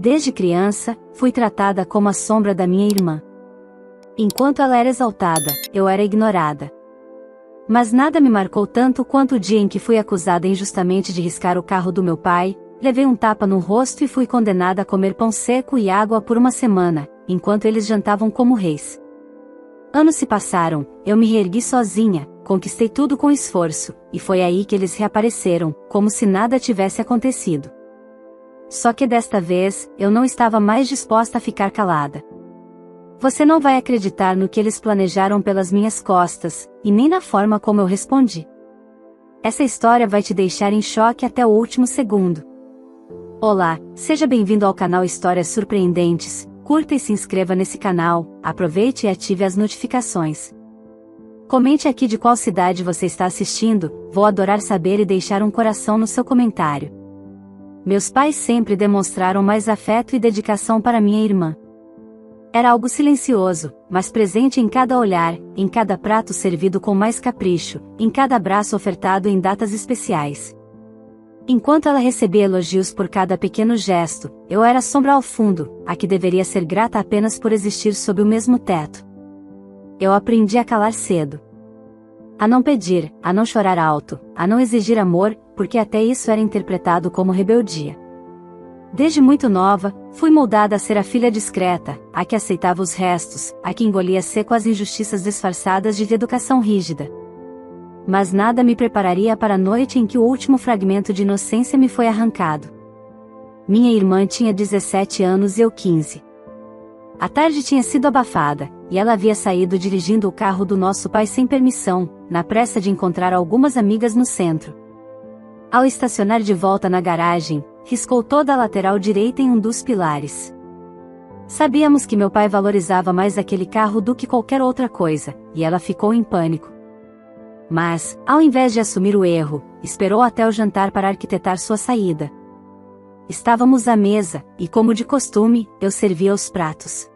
Desde criança, fui tratada como a sombra da minha irmã. Enquanto ela era exaltada, eu era ignorada. Mas nada me marcou tanto quanto o dia em que fui acusada injustamente de riscar o carro do meu pai, levei um tapa no rosto e fui condenada a comer pão seco e água por uma semana, enquanto eles jantavam como reis. Anos se passaram, eu me reergui sozinha, conquistei tudo com esforço, e foi aí que eles reapareceram, como se nada tivesse acontecido. Só que desta vez, eu não estava mais disposta a ficar calada. Você não vai acreditar no que eles planejaram pelas minhas costas, e nem na forma como eu respondi. Essa história vai te deixar em choque até o último segundo. Olá, seja bem-vindo ao canal Histórias Surpreendentes, curta e se inscreva nesse canal, aproveite e ative as notificações. Comente aqui de qual cidade você está assistindo, vou adorar saber e deixar um coração no seu comentário. Meus pais sempre demonstraram mais afeto e dedicação para minha irmã. Era algo silencioso, mas presente em cada olhar, em cada prato servido com mais capricho, em cada abraço ofertado em datas especiais. Enquanto ela recebia elogios por cada pequeno gesto, eu era a sombra ao fundo, a que deveria ser grata apenas por existir sob o mesmo teto. Eu aprendi a calar cedo. A não pedir, a não chorar alto, a não exigir amor, porque até isso era interpretado como rebeldia. Desde muito nova, fui moldada a ser a filha discreta, a que aceitava os restos, a que engolia seco as injustiças disfarçadas de educação rígida. Mas nada me prepararia para a noite em que o último fragmento de inocência me foi arrancado. Minha irmã tinha 17 anos e eu 15. A tarde tinha sido abafada, e ela havia saído dirigindo o carro do nosso pai sem permissão, na pressa de encontrar algumas amigas no centro. Ao estacionar de volta na garagem, riscou toda a lateral direita em um dos pilares. Sabíamos que meu pai valorizava mais aquele carro do que qualquer outra coisa, e ela ficou em pânico. Mas, ao invés de assumir o erro, esperou até o jantar para arquitetar sua saída. Estávamos à mesa, e como de costume, eu servia os pratos.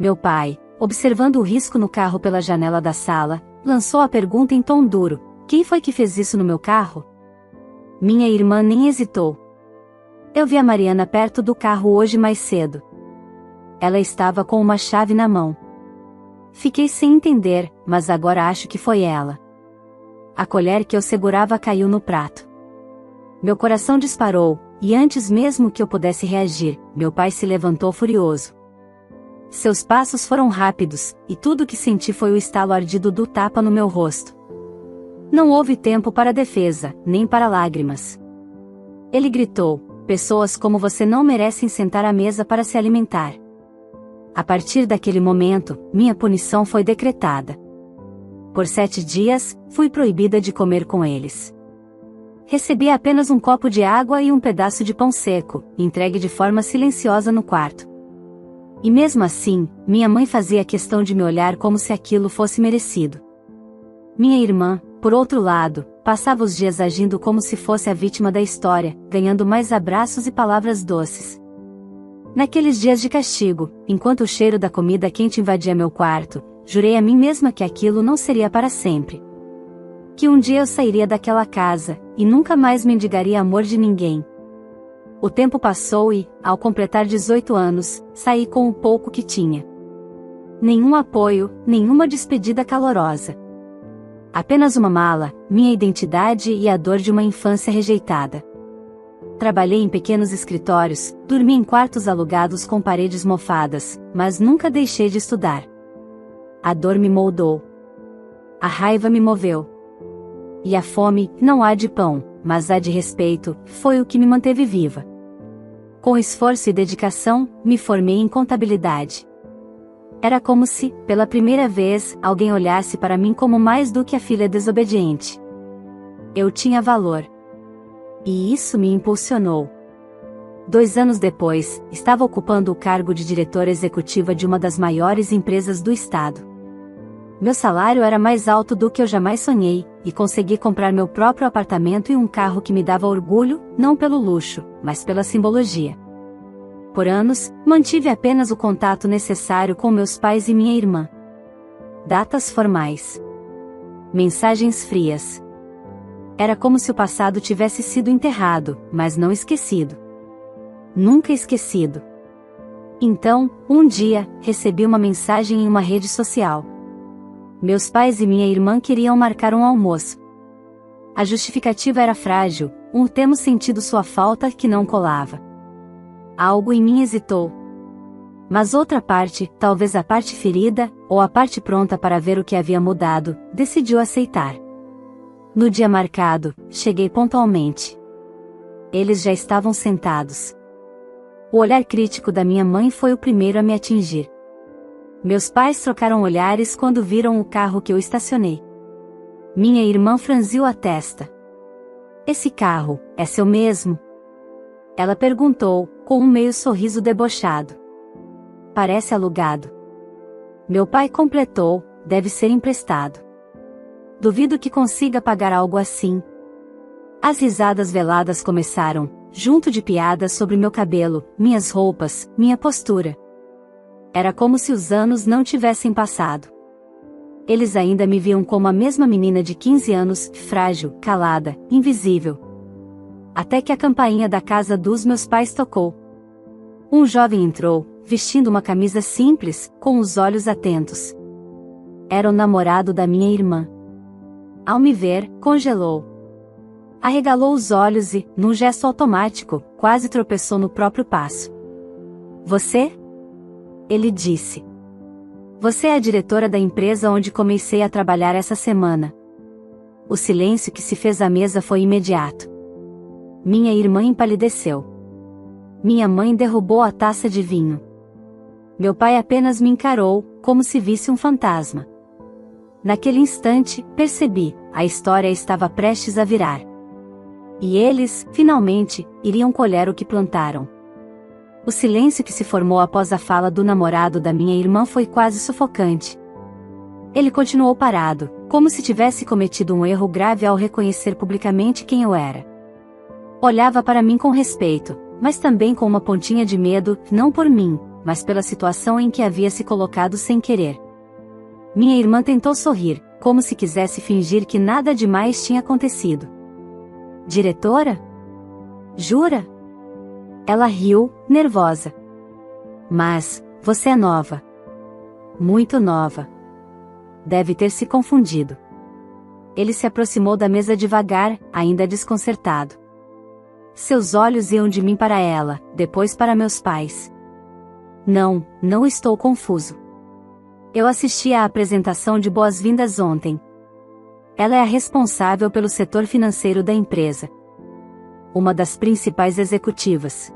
Meu pai, observando o risco no carro pela janela da sala, lançou a pergunta em tom duro: quem foi que fez isso no meu carro? Minha irmã nem hesitou. Eu vi a Mariana perto do carro hoje mais cedo. Ela estava com uma chave na mão. Fiquei sem entender, mas agora acho que foi ela. A colher que eu segurava caiu no prato. Meu coração disparou, e antes mesmo que eu pudesse reagir, meu pai se levantou furioso. Seus passos foram rápidos, e tudo o que senti foi o estalo ardido do tapa no meu rosto. Não houve tempo para defesa, nem para lágrimas. Ele gritou: pessoas como você não merecem sentar à mesa para se alimentar. A partir daquele momento, minha punição foi decretada. Por 7 dias, fui proibida de comer com eles. Recebi apenas um copo de água e um pedaço de pão seco, entregue de forma silenciosa no quarto. E mesmo assim, minha mãe fazia questão de me olhar como se aquilo fosse merecido. Minha irmã, por outro lado, passava os dias agindo como se fosse a vítima da história, ganhando mais abraços e palavras doces. Naqueles dias de castigo, enquanto o cheiro da comida quente invadia meu quarto, jurei a mim mesma que aquilo não seria para sempre. Que um dia eu sairia daquela casa, e nunca mais mendigaria amor de ninguém. O tempo passou e, ao completar 18 anos, saí com o pouco que tinha. Nenhum apoio, nenhuma despedida calorosa. Apenas uma mala, minha identidade e a dor de uma infância rejeitada. Trabalhei em pequenos escritórios, dormi em quartos alugados com paredes mofadas, mas nunca deixei de estudar. A dor me moldou. A raiva me moveu. E a fome, não há de pão, mas há de respeito, foi o que me manteve viva. Com esforço e dedicação, me formei em contabilidade. Era como se, pela primeira vez, alguém olhasse para mim como mais do que a filha desobediente. Eu tinha valor. E isso me impulsionou. 2 anos depois, estava ocupando o cargo de diretora executiva de uma das maiores empresas do estado. Meu salário era mais alto do que eu jamais sonhei, e consegui comprar meu próprio apartamento e um carro que me dava orgulho, não pelo luxo, mas pela simbologia. Por anos, mantive apenas o contato necessário com meus pais e minha irmã. Datas formais. Mensagens frias. Era como se o passado tivesse sido enterrado, mas não esquecido. Nunca esquecido. Então, um dia, recebi uma mensagem em uma rede social. Meus pais e minha irmã queriam marcar um almoço. A justificativa era frágil, temos sentido sua falta que não colava. Algo em mim hesitou. Mas outra parte, talvez a parte ferida, ou a parte pronta para ver o que havia mudado, decidiu aceitar. No dia marcado, cheguei pontualmente. Eles já estavam sentados. O olhar crítico da minha mãe foi o primeiro a me atingir. Meus pais trocaram olhares quando viram o carro que eu estacionei. Minha irmã franziu a testa. Esse carro, é seu mesmo? Ela perguntou, com um meio sorriso debochado. Parece alugado. Meu pai completou, deve ser emprestado. Duvido que consiga pagar algo assim. As risadas veladas começaram, junto de piadas sobre meu cabelo, minhas roupas, minha postura. Era como se os anos não tivessem passado. Eles ainda me viam como a mesma menina de 15 anos, frágil, calada, invisível. Até que a campainha da casa dos meus pais tocou. Um jovem entrou, vestindo uma camisa simples, com os olhos atentos. Era o namorado da minha irmã. Ao me ver, congelou. Arregalou os olhos e, num gesto automático, quase tropeçou no próprio passo. Você? Ele disse. Você é a diretora da empresa onde comecei a trabalhar essa semana. O silêncio que se fez à mesa foi imediato. Minha irmã empalideceu. Minha mãe derrubou a taça de vinho. Meu pai apenas me encarou, como se visse um fantasma. Naquele instante, percebi, a história estava prestes a virar. E eles, finalmente, iriam colher o que plantaram. O silêncio que se formou após a fala do namorado da minha irmã foi quase sufocante. Ele continuou parado, como se tivesse cometido um erro grave ao reconhecer publicamente quem eu era. Olhava para mim com respeito, mas também com uma pontinha de medo, não por mim, mas pela situação em que havia se colocado sem querer. Minha irmã tentou sorrir, como se quisesse fingir que nada demais tinha acontecido. Diretora? Jura? Ela riu, nervosa. Mas, você é nova. Muito nova. Deve ter se confundido. Ele se aproximou da mesa devagar, ainda desconcertado. Seus olhos iam de mim para ela, depois para meus pais. Não estou confuso. Eu assisti à apresentação de boas-vindas ontem. Ela é a responsável pelo setor financeiro da empresa. Uma das principais executivas.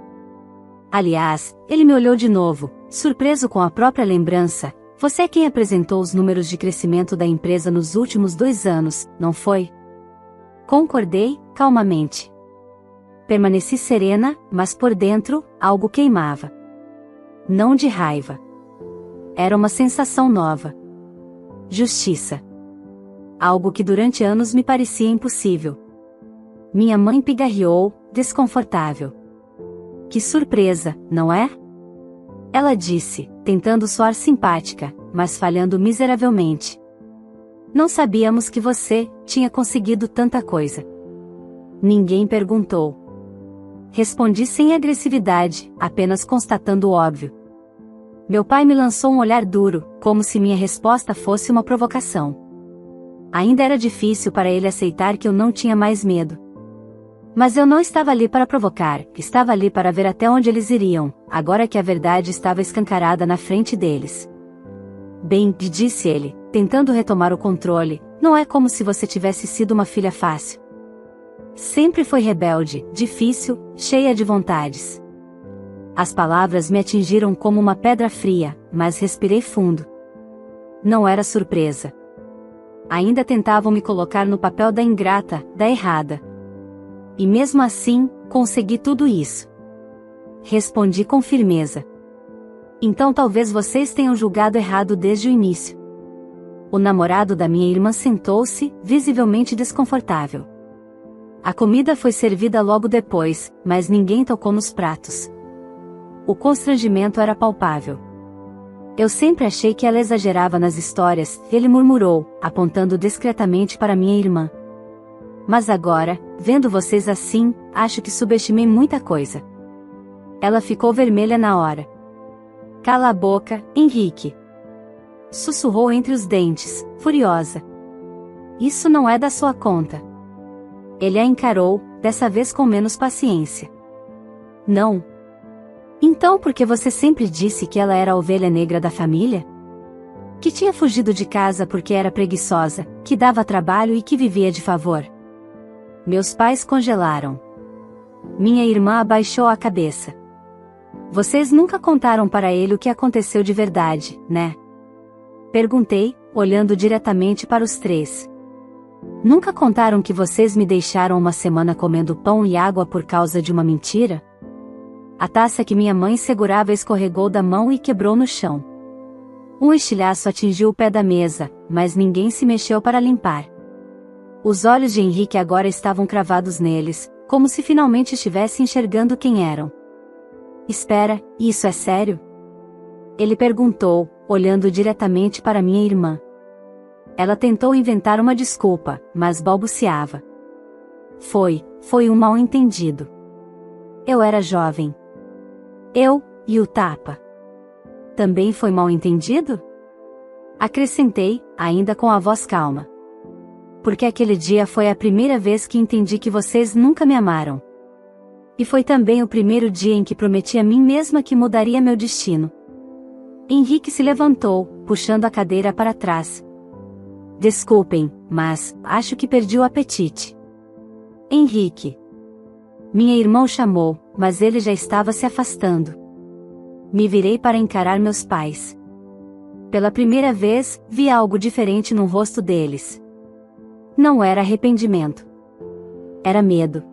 Aliás, ele me olhou de novo, surpreso com a própria lembrança. Você é quem apresentou os números de crescimento da empresa nos últimos 2 anos, não foi? Concordei, calmamente. Permaneci serena, mas por dentro, algo queimava. Não de raiva. Era uma sensação nova. Justiça. Algo que durante anos me parecia impossível. Minha mãe pigarreou, desconfortável. Que surpresa, não é? Ela disse, tentando soar simpática, mas falhando miseravelmente. Não sabíamos que você tinha conseguido tanta coisa. Ninguém perguntou. Respondi sem agressividade, apenas constatando o óbvio. Meu pai me lançou um olhar duro, como se minha resposta fosse uma provocação. Ainda era difícil para ele aceitar que eu não tinha mais medo. Mas eu não estava ali para provocar, estava ali para ver até onde eles iriam, agora que a verdade estava escancarada na frente deles. Bem, disse ele, tentando retomar o controle, não é como se você tivesse sido uma filha fácil. Sempre foi rebelde, difícil, cheia de vontades. As palavras me atingiram como uma pedra fria, mas respirei fundo. Não era surpresa. Ainda tentavam me colocar no papel da ingrata, da errada. E mesmo assim, consegui tudo isso. Respondi com firmeza. Então talvez vocês tenham julgado errado desde o início. O namorado da minha irmã sentou-se, visivelmente desconfortável. A comida foi servida logo depois, mas ninguém tocou nos pratos. O constrangimento era palpável. Eu sempre achei que ela exagerava nas histórias, ele murmurou, apontando discretamente para minha irmã. Mas agora, vendo vocês assim, acho que subestimei muita coisa. Ela ficou vermelha na hora. Cala a boca, Henrique. Sussurrou entre os dentes, furiosa. Isso não é da sua conta. Ele a encarou, dessa vez com menos paciência. Não. Então por que você sempre disse que ela era a ovelha negra da família? Que tinha fugido de casa porque era preguiçosa, que dava trabalho e que vivia de favor. Meus pais congelaram. Minha irmã abaixou a cabeça. Vocês nunca contaram para ele o que aconteceu de verdade, né? Perguntei, olhando diretamente para os três. Nunca contaram que vocês me deixaram uma semana comendo pão e água por causa de uma mentira? A taça que minha mãe segurava escorregou da mão e quebrou no chão. Um estilhaço atingiu o pé da mesa, mas ninguém se mexeu para limpar. Os olhos de Henrique agora estavam cravados neles, como se finalmente estivesse enxergando quem eram. Espera, isso é sério? Ele perguntou, olhando diretamente para minha irmã. Ela tentou inventar uma desculpa, mas balbuciava. Foi um mal-entendido. Eu era jovem. Eu, e o tapa. Também foi mal-entendido? Acrescentei, ainda com a voz calma. Porque aquele dia foi a primeira vez que entendi que vocês nunca me amaram. E foi também o primeiro dia em que prometi a mim mesma que mudaria meu destino. Henrique se levantou, puxando a cadeira para trás. Desculpem, mas acho que perdi o apetite. Henrique. Minha irmã o chamou, mas ele já estava se afastando. Me virei para encarar meus pais. Pela primeira vez, vi algo diferente no rosto deles. Não era arrependimento. Era medo.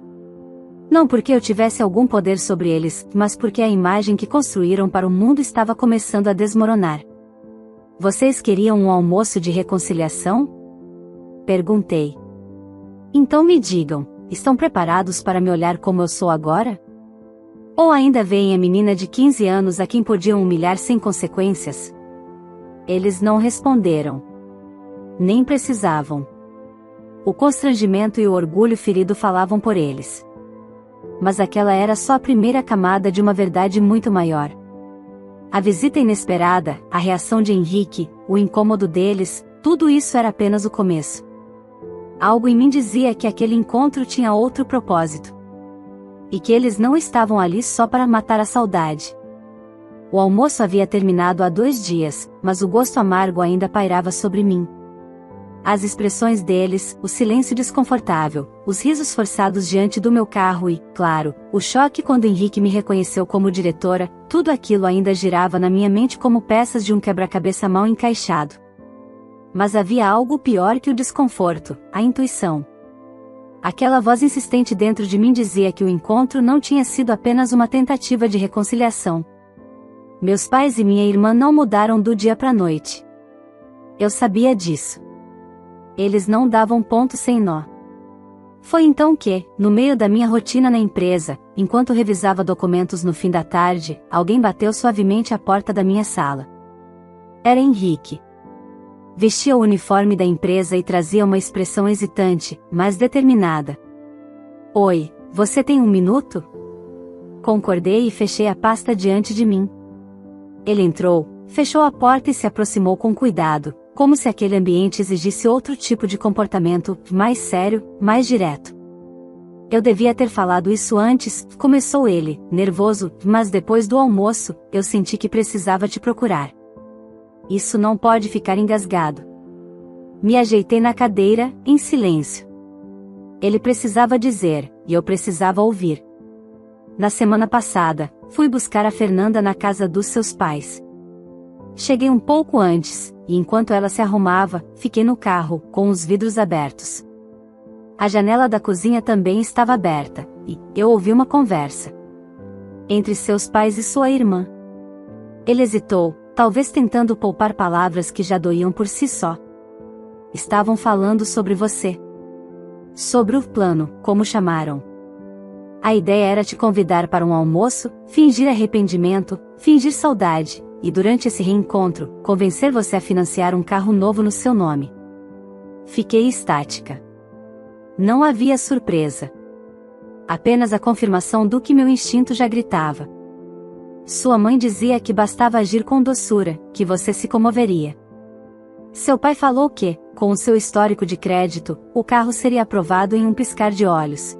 Não porque eu tivesse algum poder sobre eles, mas porque a imagem que construíram para o mundo estava começando a desmoronar. Vocês queriam um almoço de reconciliação? Perguntei. Então me digam, estão preparados para me olhar como eu sou agora? Ou ainda veem a menina de 15 anos a quem podiam humilhar sem consequências? Eles não responderam. Nem precisavam. O constrangimento e o orgulho ferido falavam por eles. Mas aquela era só a primeira camada de uma verdade muito maior. A visita inesperada, a reação de Henrique, o incômodo deles, tudo isso era apenas o começo. Algo em mim dizia que aquele encontro tinha outro propósito. E que eles não estavam ali só para matar a saudade. O almoço havia terminado há 2 dias, mas o gosto amargo ainda pairava sobre mim. As expressões deles, o silêncio desconfortável, os risos forçados diante do meu carro e, claro, o choque quando Henrique me reconheceu como diretora, tudo aquilo ainda girava na minha mente como peças de um quebra-cabeça mal encaixado. Mas havia algo pior que o desconforto, a intuição. Aquela voz insistente dentro de mim dizia que o encontro não tinha sido apenas uma tentativa de reconciliação. Meus pais e minha irmã não mudaram do dia para a noite. Eu sabia disso. Eles não davam ponto sem nó. Foi então que, no meio da minha rotina na empresa, enquanto revisava documentos no fim da tarde, alguém bateu suavemente à porta da minha sala. Era Henrique. Vestia o uniforme da empresa e trazia uma expressão hesitante, mas determinada. Oi, você tem 1 minuto? Concordei e fechei a pasta diante de mim. Ele entrou, fechou a porta e se aproximou com cuidado, como se aquele ambiente exigisse outro tipo de comportamento, mais sério, mais direto. Eu devia ter falado isso antes, começou ele, nervoso, mas depois do almoço, eu senti que precisava te procurar. Isso não pode ficar engasgado. Me ajeitei na cadeira, em silêncio. Ele precisava dizer, e eu precisava ouvir. Na semana passada, fui buscar a Fernanda na casa dos seus pais. Cheguei um pouco antes, e enquanto ela se arrumava, fiquei no carro, com os vidros abertos. A janela da cozinha também estava aberta, e eu ouvi uma conversa entre seus pais e sua irmã. Ele hesitou, talvez tentando poupar palavras que já doíam por si só. Estavam falando sobre você. Sobre o plano, como chamaram. A ideia era te convidar para um almoço, fingir arrependimento, fingir saudade, e durante esse reencontro, convencer você a financiar um carro novo no seu nome. Fiquei estática. Não havia surpresa. Apenas a confirmação do que meu instinto já gritava. Sua mãe dizia que bastava agir com doçura, que você se comoveria. Seu pai falou que, com o seu histórico de crédito, o carro seria aprovado em um piscar de olhos.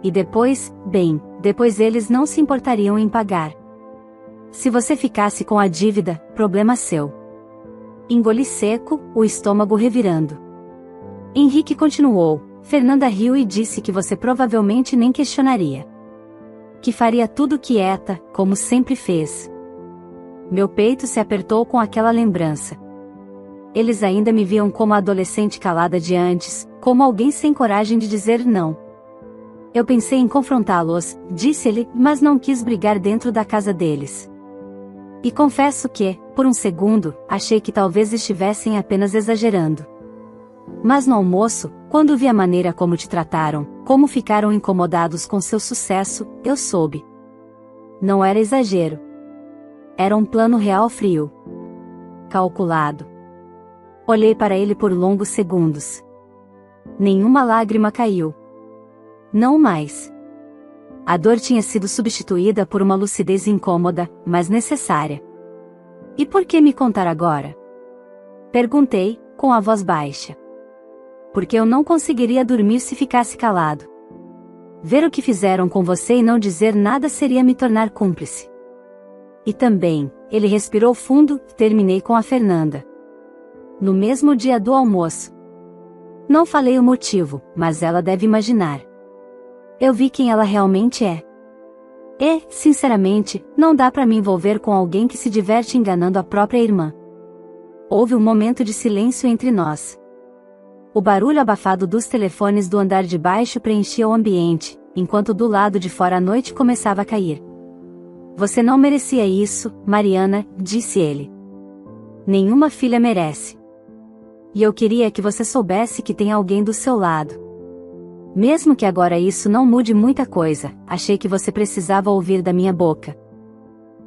E depois, depois eles não se importariam em pagar. Se você ficasse com a dívida, problema seu. Engoli seco, o estômago revirando. Henrique continuou. Fernanda riu e disse que você provavelmente nem questionaria. Que faria tudo quieta, como sempre fez. Meu peito se apertou com aquela lembrança. Eles ainda me viam como a adolescente calada de antes, como alguém sem coragem de dizer não. Eu pensei em confrontá-los, disse ele, mas não quis brigar dentro da casa deles. E confesso que, por um segundo, achei que talvez estivessem apenas exagerando. Mas no almoço, quando vi a maneira como te trataram, como ficaram incomodados com seu sucesso, eu soube. Não era exagero. Era um plano real frio. Calculado. Olhei para ele por longos segundos. Nenhuma lágrima caiu. Não mais. A dor tinha sido substituída por uma lucidez incômoda, mas necessária. E por que me contar agora? Perguntei, com a voz baixa. Porque eu não conseguiria dormir se ficasse calado. Ver o que fizeram com você e não dizer nada seria me tornar cúmplice. E também, ele respirou fundo, terminei com a Fernanda. No mesmo dia do almoço. Não falei o motivo, mas ela deve imaginar. Eu vi quem ela realmente é. E, sinceramente, não dá pra me envolver com alguém que se diverte enganando a própria irmã. Houve um momento de silêncio entre nós. O barulho abafado dos telefones do andar de baixo preenchia o ambiente, enquanto do lado de fora a noite começava a cair. Você não merecia isso, Mariana, disse ele. Nenhuma filha merece. E eu queria que você soubesse que tem alguém do seu lado. Mesmo que agora isso não mude muita coisa, achei que você precisava ouvir da minha boca.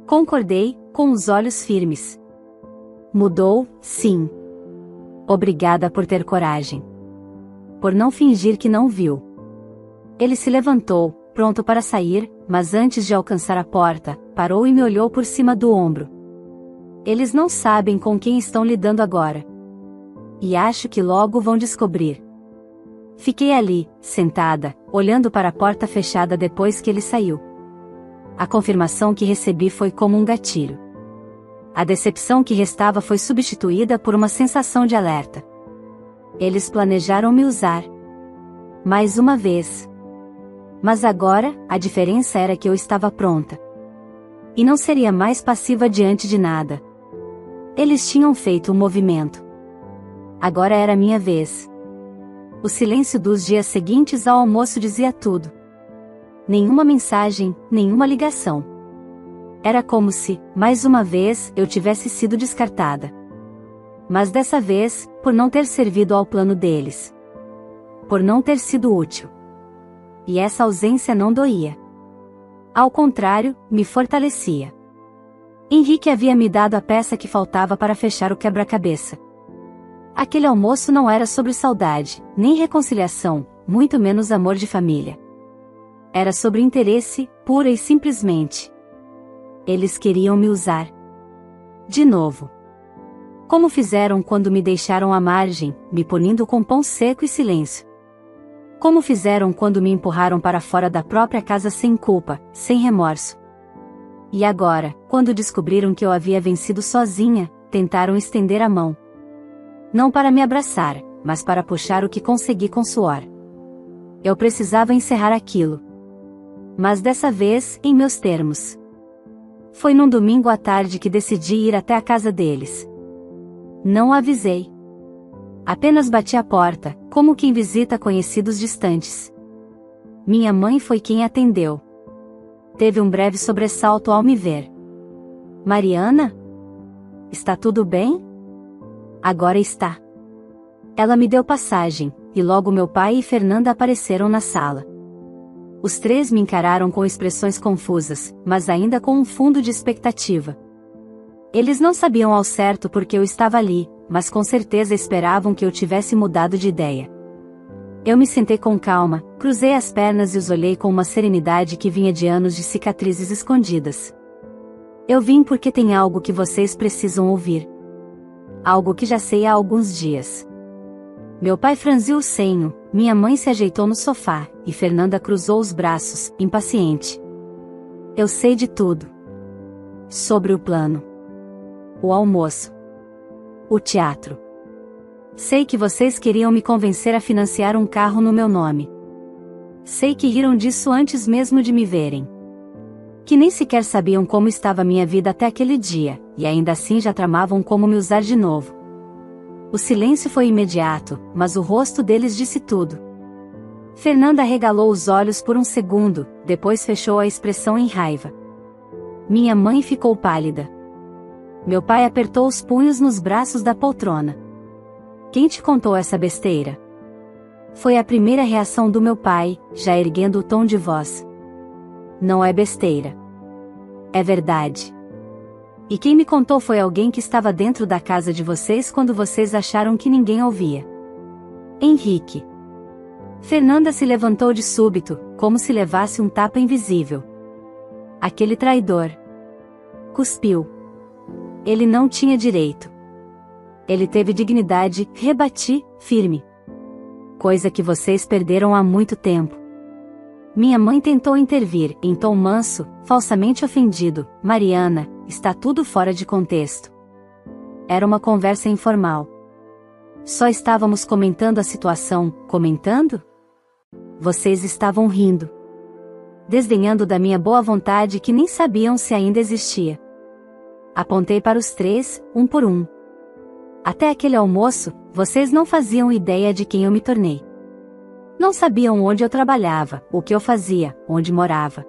Concordei, com os olhos firmes. Mudou, sim. Obrigada por ter coragem. Por não fingir que não viu. Ele se levantou, pronto para sair, mas antes de alcançar a porta, parou e me olhou por cima do ombro. Eles não sabem com quem estão lidando agora. E acho que logo vão descobrir. Fiquei ali, sentada, olhando para a porta fechada depois que ele saiu. A confirmação que recebi foi como um gatilho. A decepção que restava foi substituída por uma sensação de alerta. Eles planejaram me usar. Mais uma vez. Mas agora, a diferença era que eu estava pronta. E não seria mais passiva diante de nada. Eles tinham feito um movimento. Agora era minha vez. O silêncio dos dias seguintes ao almoço dizia tudo. Nenhuma mensagem, nenhuma ligação. Era como se, mais uma vez, eu tivesse sido descartada. Mas dessa vez, por não ter servido ao plano deles. Por não ter sido útil. E essa ausência não doía. Ao contrário, me fortalecia. Henrique havia me dado a peça que faltava para fechar o quebra-cabeça. Aquele almoço não era sobre saudade, nem reconciliação, muito menos amor de família. Era sobre interesse, pura e simplesmente. Eles queriam me usar. De novo. Como fizeram quando me deixaram à margem, me punindo com pão seco e silêncio. Como fizeram quando me empurraram para fora da própria casa sem culpa, sem remorso. E agora, quando descobriram que eu havia vencido sozinha, tentaram estender a mão. Não para me abraçar, mas para puxar o que consegui com suor. Eu precisava encerrar aquilo. Mas dessa vez, em meus termos. Foi num domingo à tarde que decidi ir até a casa deles. Não avisei. Apenas bati a porta, como quem visita conhecidos distantes. Minha mãe foi quem atendeu. Teve um breve sobressalto ao me ver. Mariana? Está tudo bem? Agora está. Ela me deu passagem, e logo meu pai e Fernanda apareceram na sala. Os três me encararam com expressões confusas, mas ainda com um fundo de expectativa. Eles não sabiam ao certo porque eu estava ali, mas com certeza esperavam que eu tivesse mudado de ideia. Eu me sentei com calma, cruzei as pernas e os olhei com uma serenidade que vinha de anos de cicatrizes escondidas. Eu vim porque tem algo que vocês precisam ouvir. Algo que já sei há alguns dias. Meu pai franziu o senho, minha mãe se ajeitou no sofá, e Fernanda cruzou os braços, impaciente. Eu sei de tudo. Sobre o plano. O almoço. O teatro. Sei que vocês queriam me convencer a financiar um carro no meu nome. Sei que riram disso antes mesmo de me verem. Que nem sequer sabiam como estava minha vida até aquele dia, e ainda assim já tramavam como me usar de novo. O silêncio foi imediato, mas o rosto deles disse tudo. Fernanda arregalou os olhos por um segundo, depois fechou a expressão em raiva. Minha mãe ficou pálida. Meu pai apertou os punhos nos braços da poltrona. Quem te contou essa besteira? Foi a primeira reação do meu pai, já erguendo o tom de voz. Não é besteira. É verdade. E quem me contou foi alguém que estava dentro da casa de vocês quando vocês acharam que ninguém ouvia. Henrique. Fernanda se levantou de súbito, como se levasse um tapa invisível. Aquele traidor. Cuspiu. Ele não tinha direito. Ele teve dignidade, rebati, firme. Coisa que vocês perderam há muito tempo. Minha mãe tentou intervir, em tom manso, falsamente ofendido. Mariana, está tudo fora de contexto. Era uma conversa informal. Só estávamos comentando a situação. Comentando? Vocês estavam rindo. Desdenhando da minha boa vontade que nem sabiam se ainda existia. Apontei para os três, um por um. Até aquele almoço, vocês não faziam ideia de quem eu me tornei. Não sabiam onde eu trabalhava, o que eu fazia, onde morava.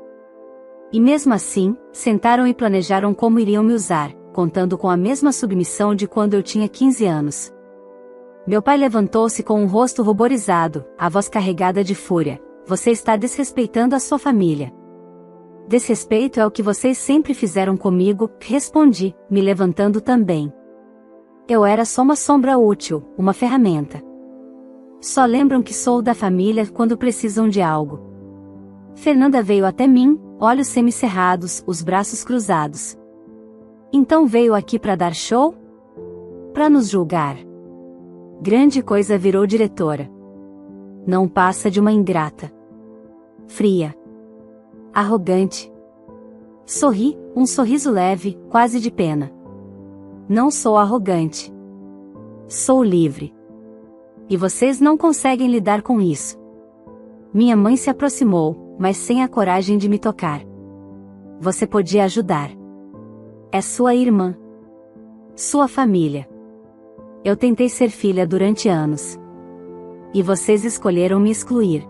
E mesmo assim, sentaram e planejaram como iriam me usar, contando com a mesma submissão de quando eu tinha 15 anos. Meu pai levantou-se com um rosto ruborizado, a voz carregada de fúria. Você está desrespeitando a sua família. Desrespeito é o que vocês sempre fizeram comigo, respondi, me levantando também. Eu era só uma sombra útil, uma ferramenta. Só lembram que sou da família quando precisam de algo. Fernanda veio até mim, olhos semicerrados, os braços cruzados. Então veio aqui para dar show? Para nos julgar. Grande coisa virou diretora. Não passa de uma ingrata. Fria. Arrogante. Sorri, um sorriso leve, quase de pena. Não sou arrogante. Sou livre. E vocês não conseguem lidar com isso. Minha mãe se aproximou, mas sem a coragem de me tocar. Você podia ajudar. É sua irmã. Sua família. Eu tentei ser filha durante anos. E vocês escolheram me excluir.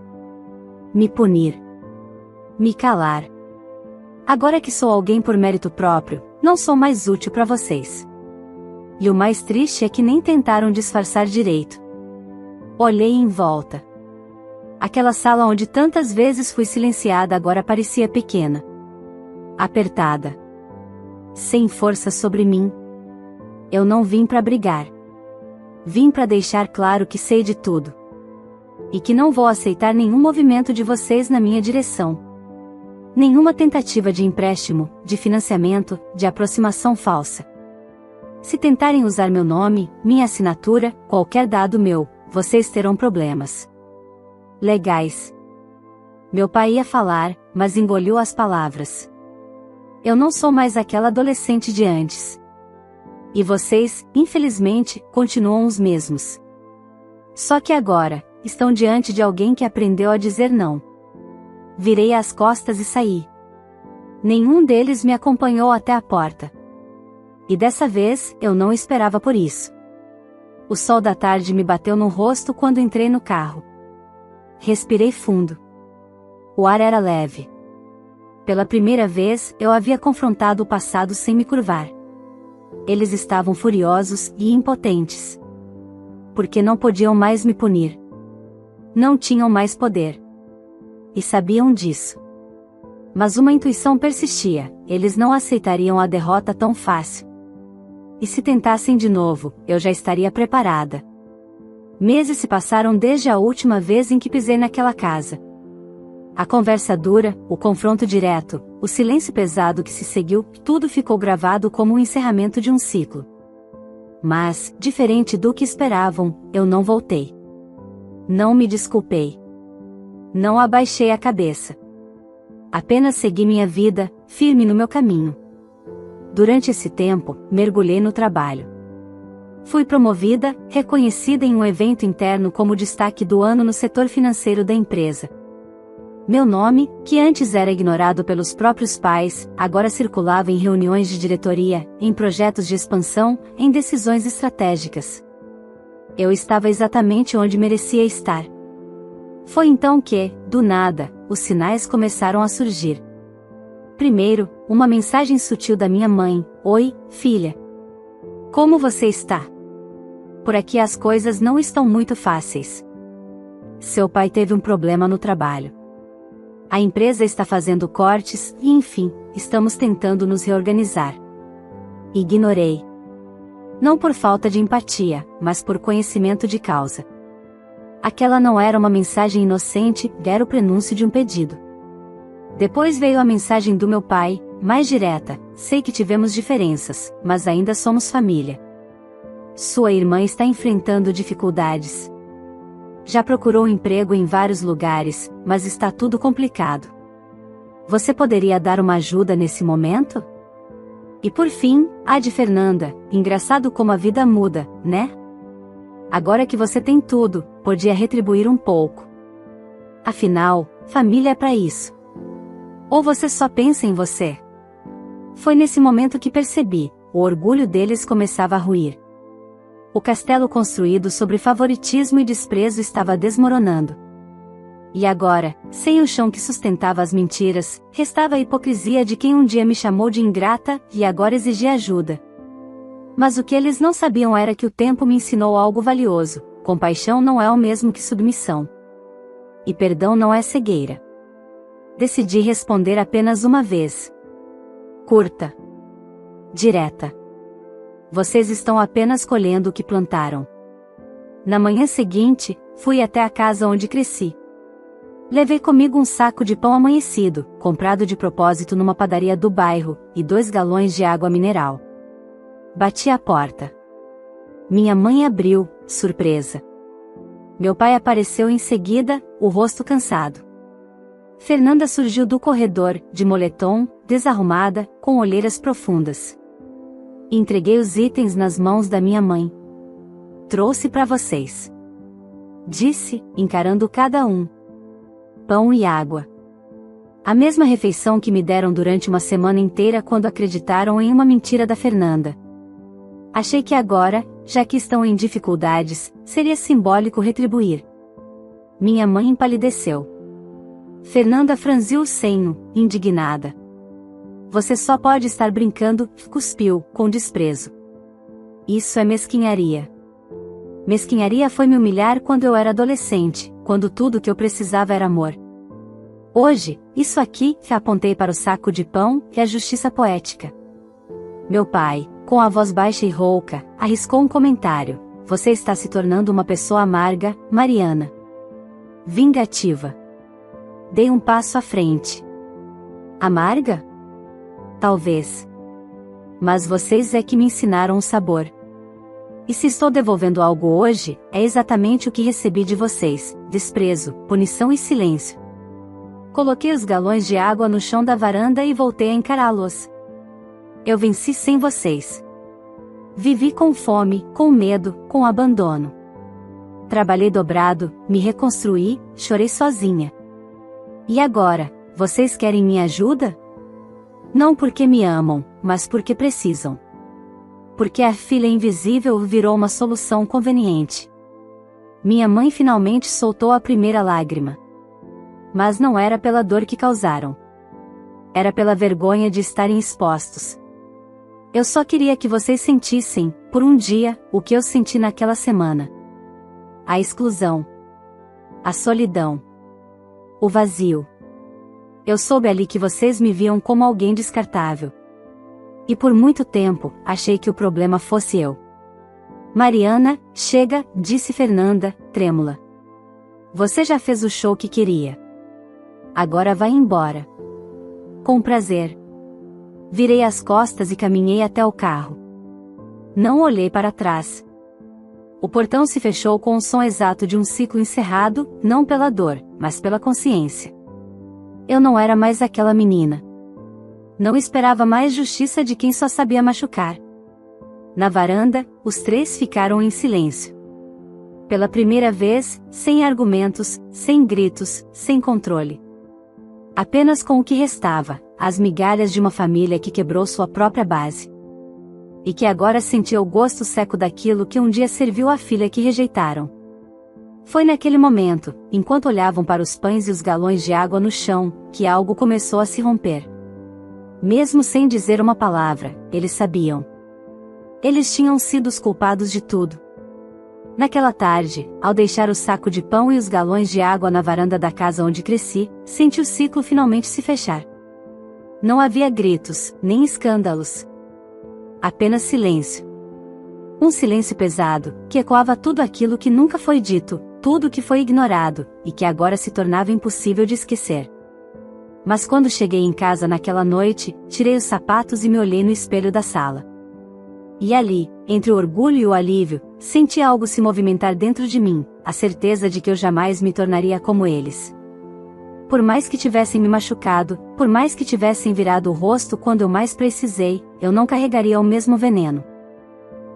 Me punir. Me calar. Agora que sou alguém por mérito próprio, não sou mais útil para vocês. E o mais triste é que nem tentaram disfarçar direito. Olhei em volta. Aquela sala onde tantas vezes fui silenciada agora parecia pequena. Apertada. Sem força sobre mim. Eu não vim para brigar. Vim para deixar claro que sei de tudo. E que não vou aceitar nenhum movimento de vocês na minha direção. Nenhuma tentativa de empréstimo, de financiamento, de aproximação falsa. Se tentarem usar meu nome, minha assinatura, qualquer dado meu, vocês terão problemas legais. Meu pai ia falar, mas engoliu as palavras. Eu não sou mais aquela adolescente de antes. E vocês, infelizmente, continuam os mesmos. Só que agora, estão diante de alguém que aprendeu a dizer não. Virei as costas e saí. Nenhum deles me acompanhou até a porta. E dessa vez, eu não esperava por isso. O sol da tarde me bateu no rosto quando entrei no carro. Respirei fundo. O ar era leve. Pela primeira vez, eu havia confrontado o passado sem me curvar. Eles estavam furiosos e impotentes. Porque não podiam mais me punir. Não tinham mais poder. E sabiam disso. Mas uma intuição persistia, eles não aceitariam a derrota tão fácil. E se tentassem de novo, eu já estaria preparada. Meses se passaram desde a última vez em que pisei naquela casa. A conversa dura, o confronto direto, o silêncio pesado que se seguiu, tudo ficou gravado como o encerramento de um ciclo. Mas, diferente do que esperavam, eu não voltei. Não me desculpei. Não abaixei a cabeça. Apenas segui minha vida, firme no meu caminho. Durante esse tempo, mergulhei no trabalho. Fui promovida, reconhecida em um evento interno como destaque do ano no setor financeiro da empresa. Meu nome, que antes era ignorado pelos próprios pais, agora circulava em reuniões de diretoria, em projetos de expansão, em decisões estratégicas. Eu estava exatamente onde merecia estar. Foi então que, do nada, os sinais começaram a surgir. Primeiro, uma mensagem sutil da minha mãe: "Oi, filha. Como você está? Por aqui as coisas não estão muito fáceis. Seu pai teve um problema no trabalho. A empresa está fazendo cortes e, enfim, estamos tentando nos reorganizar." Ignorei. Não por falta de empatia, mas por conhecimento de causa. Aquela não era uma mensagem inocente, era o prenúncio de um pedido. Depois veio a mensagem do meu pai, mais direta: "Sei que tivemos diferenças, mas ainda somos família. Sua irmã está enfrentando dificuldades. Já procurou emprego em vários lugares, mas está tudo complicado. Você poderia dar uma ajuda nesse momento?" E por fim, a de Fernanda: "Engraçado como a vida muda, né? Agora que você tem tudo, podia retribuir um pouco. Afinal, família é para isso. Ou você só pensa em você?" Foi nesse momento que percebi: o orgulho deles começava a ruir. O castelo construído sobre favoritismo e desprezo estava desmoronando. E agora, sem o chão que sustentava as mentiras, restava a hipocrisia de quem um dia me chamou de ingrata e agora exigia ajuda. Mas o que eles não sabiam era que o tempo me ensinou algo valioso: compaixão não é o mesmo que submissão. E perdão não é cegueira. Decidi responder apenas uma vez. Curta. Direta. Vocês estão apenas colhendo o que plantaram. Na manhã seguinte, fui até a casa onde cresci. Levei comigo um saco de pão amanhecido, comprado de propósito numa padaria do bairro, e 2 galões de água mineral. Bati à porta. Minha mãe abriu, surpresa. Meu pai apareceu em seguida, o rosto cansado. Fernanda surgiu do corredor, de moletom, desarrumada, com olheiras profundas. Entreguei os itens nas mãos da minha mãe. "Trouxe para vocês", disse, encarando cada um. Pão e água. A mesma refeição que me deram durante uma semana inteira quando acreditaram em uma mentira da Fernanda. Achei que agora, já que estão em dificuldades, seria simbólico retribuir. Minha mãe empalideceu. Fernanda franziu o senho, indignada. "Você só pode estar brincando", cuspiu, com desprezo. "Isso é mesquinharia." Mesquinharia foi me humilhar quando eu era adolescente, quando tudo que eu precisava era amor. Hoje, isso aqui, apontei para o saco de pão, é a justiça poética. Meu pai, com a voz baixa e rouca, arriscou um comentário: "Você está se tornando uma pessoa amarga, Mariana." Vingativa. Dei um passo à frente. Amarga? Talvez. Mas vocês é que me ensinaram o sabor. E se estou devolvendo algo hoje, é exatamente o que recebi de vocês: desprezo, punição e silêncio. Coloquei os galões de água no chão da varanda e voltei a encará-los. Eu venci sem vocês. Vivi com fome, com medo, com abandono. Trabalhei dobrado, me reconstruí, chorei sozinha. E agora, vocês querem minha ajuda? Não porque me amam, mas porque precisam. Porque a filha invisível virou uma solução conveniente. Minha mãe finalmente soltou a primeira lágrima. Mas não era pela dor que causaram. Era pela vergonha de estarem expostos. Eu só queria que vocês sentissem, por um dia, o que eu senti naquela semana. A exclusão. A solidão. O vazio. Eu soube ali que vocês me viam como alguém descartável. E por muito tempo, achei que o problema fosse eu. "Mariana, chega", disse Fernanda, trêmula. "Você já fez o show que queria. Agora vai embora." com prazer. Virei as costas e caminhei até o carro. Não olhei para trás. O portão se fechou com o som exato de um ciclo encerrado, não pela dor, mas pela consciência. Eu não era mais aquela menina. Não esperava mais justiça de quem só sabia machucar. Na varanda, os três ficaram em silêncio. Pela primeira vez, sem argumentos, sem gritos, sem controle. Apenas com o que restava, as migalhas de uma família que quebrou sua própria base. E que agora sentia o gosto seco daquilo que um dia serviu à filha que rejeitaram. Foi naquele momento, enquanto olhavam para os pães e os galões de água no chão, que algo começou a se romper. Mesmo sem dizer uma palavra, eles sabiam. Eles tinham sido os culpados de tudo. Naquela tarde, ao deixar o saco de pão e os galões de água na varanda da casa onde cresci, senti o ciclo finalmente se fechar. Não havia gritos, nem escândalos. Apenas silêncio. Um silêncio pesado, que ecoava tudo aquilo que nunca foi dito, tudo que foi ignorado, e que agora se tornava impossível de esquecer. Mas quando cheguei em casa naquela noite, tirei os sapatos e me olhei no espelho da sala. E ali, entre o orgulho e o alívio, senti algo se movimentar dentro de mim, a certeza de que eu jamais me tornaria como eles. Por mais que tivessem me machucado, por mais que tivessem virado o rosto quando eu mais precisei, eu não carregaria o mesmo veneno.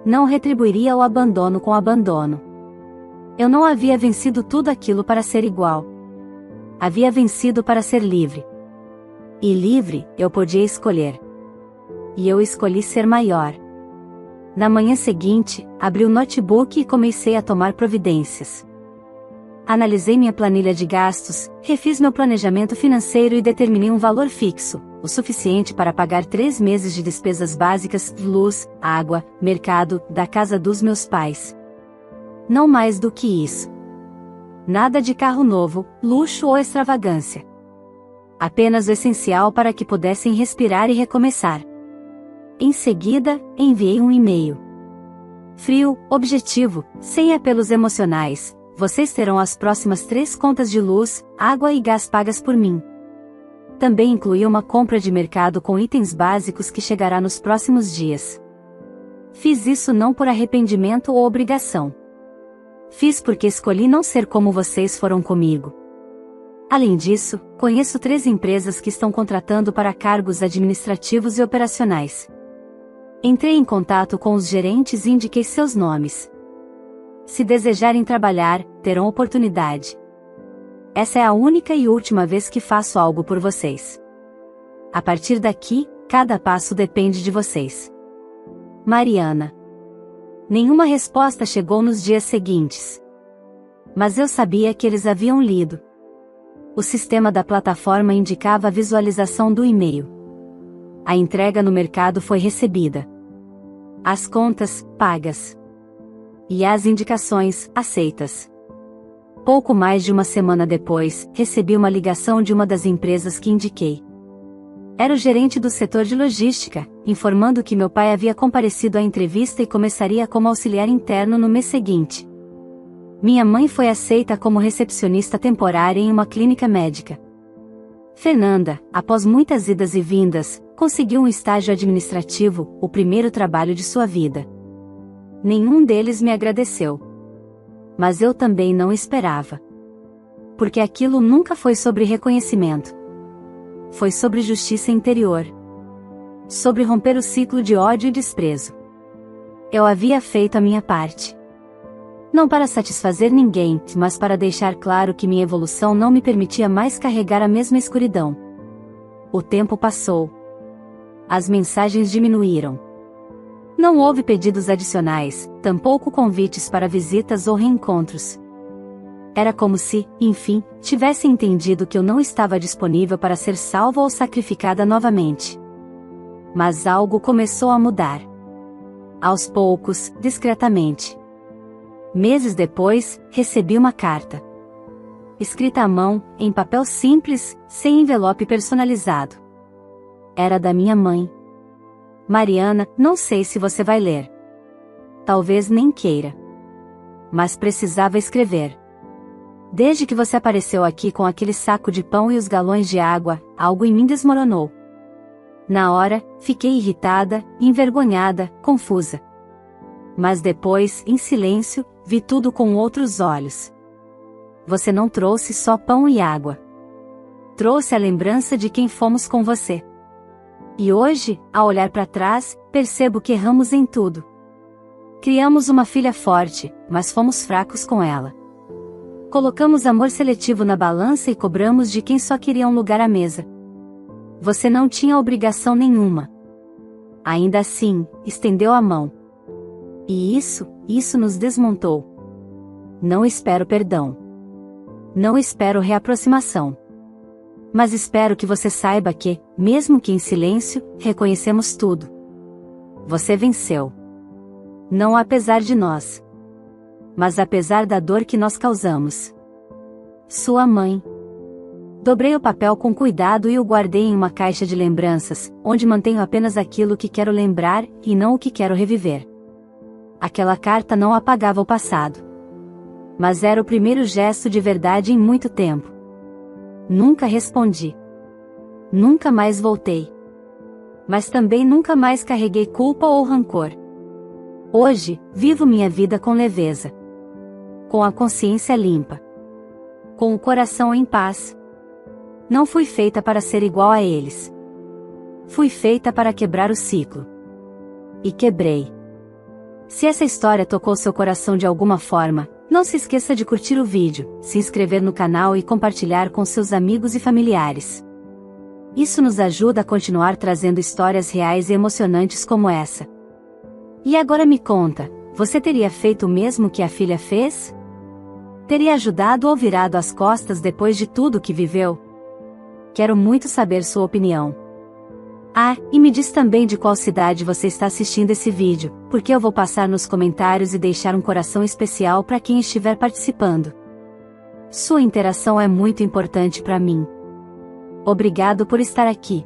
Não retribuiria o abandono com abandono. Eu não havia vencido tudo aquilo para ser igual. Havia vencido para ser livre. E livre, eu podia escolher. E eu escolhi ser maior. Na manhã seguinte, abri o notebook e comecei a tomar providências. Analisei minha planilha de gastos, refiz meu planejamento financeiro e determinei um valor fixo, o suficiente para pagar 3 meses de despesas básicas, luz, água, mercado, da casa dos meus pais. Não mais do que isso. Nada de carro novo, luxo ou extravagância. Apenas o essencial para que pudessem respirar e recomeçar. Em seguida, enviei um e-mail. Frio, objetivo, sem apelos emocionais. Vocês terão as próximas 3 contas de luz, água e gás pagas por mim. Também incluí uma compra de mercado com itens básicos que chegará nos próximos dias. Fiz isso não por arrependimento ou obrigação. Fiz porque escolhi não ser como vocês foram comigo. Além disso, conheço 3 empresas que estão contratando para cargos administrativos e operacionais. Entrei em contato com os gerentes e indiquei seus nomes. Se desejarem trabalhar, terão oportunidade. Essa é a única e última vez que faço algo por vocês. A partir daqui, cada passo depende de vocês. Mariana. Nenhuma resposta chegou nos dias seguintes. Mas eu sabia que eles haviam lido. O sistema da plataforma indicava a visualização do e-mail. A entrega no mercado foi recebida. As contas, pagas. E as indicações, aceitas. Pouco mais de uma semana depois, recebi uma ligação de uma das empresas que indiquei. Era o gerente do setor de logística, informando que meu pai havia comparecido à entrevista e começaria como auxiliar interno no mês seguinte. Minha mãe foi aceita como recepcionista temporária em uma clínica médica. Fernanda, após muitas idas e vindas, conseguiu um estágio administrativo, o primeiro trabalho de sua vida. Nenhum deles me agradeceu. Mas eu também não esperava. Porque aquilo nunca foi sobre reconhecimento. Foi sobre justiça interior. Sobre romper o ciclo de ódio e desprezo. Eu havia feito a minha parte. Não para satisfazer ninguém, mas para deixar claro que minha evolução não me permitia mais carregar a mesma escuridão. O tempo passou. As mensagens diminuíram. Não houve pedidos adicionais, tampouco convites para visitas ou reencontros. Era como se, enfim, tivessem entendido que eu não estava disponível para ser salva ou sacrificada novamente. Mas algo começou a mudar. Aos poucos, discretamente. Meses depois, recebi uma carta. Escrita à mão, em papel simples, sem envelope personalizado. Era da minha mãe. Mariana, não sei se você vai ler. Talvez nem queira. Mas precisava escrever. Desde que você apareceu aqui com aquele saco de pão e os galões de água, algo em mim desmoronou. Na hora, fiquei irritada, envergonhada, confusa. Mas depois, em silêncio, vi tudo com outros olhos. Você não trouxe só pão e água. Trouxe a lembrança de quem fomos com você. E hoje, ao olhar para trás, percebo que erramos em tudo. Criamos uma filha forte, mas fomos fracos com ela. Colocamos amor seletivo na balança e cobramos de quem só queria um lugar à mesa. Você não tinha obrigação nenhuma. Ainda assim, estendeu a mão. E isso nos desmontou. Não espero perdão. Não espero reaproximação. Mas espero que você saiba que, mesmo que em silêncio, reconhecemos tudo. Você venceu. Não apesar de nós, mas apesar da dor que nós causamos. Sua mãe. Dobrei o papel com cuidado e o guardei em uma caixa de lembranças, onde mantenho apenas aquilo que quero lembrar e não o que quero reviver. Aquela carta não apagava o passado. Mas era o primeiro gesto de verdade em muito tempo. Nunca respondi. Nunca mais voltei. Mas também nunca mais carreguei culpa ou rancor. Hoje, vivo minha vida com leveza. Com a consciência limpa. Com o coração em paz. Não fui feita para ser igual a eles. Fui feita para quebrar o ciclo. E quebrei. Se essa história tocou seu coração de alguma forma, não se esqueça de curtir o vídeo, se inscrever no canal e compartilhar com seus amigos e familiares. Isso nos ajuda a continuar trazendo histórias reais e emocionantes como essa. E agora me conta, você teria feito o mesmo que a filha fez? Teria ajudado ou virado as costas depois de tudo que viveu? Quero muito saber sua opinião. Ah, e me diz também de qual cidade você está assistindo esse vídeo, porque eu vou passar nos comentários e deixar um coração especial para quem estiver participando. Sua interação é muito importante para mim. Obrigado por estar aqui.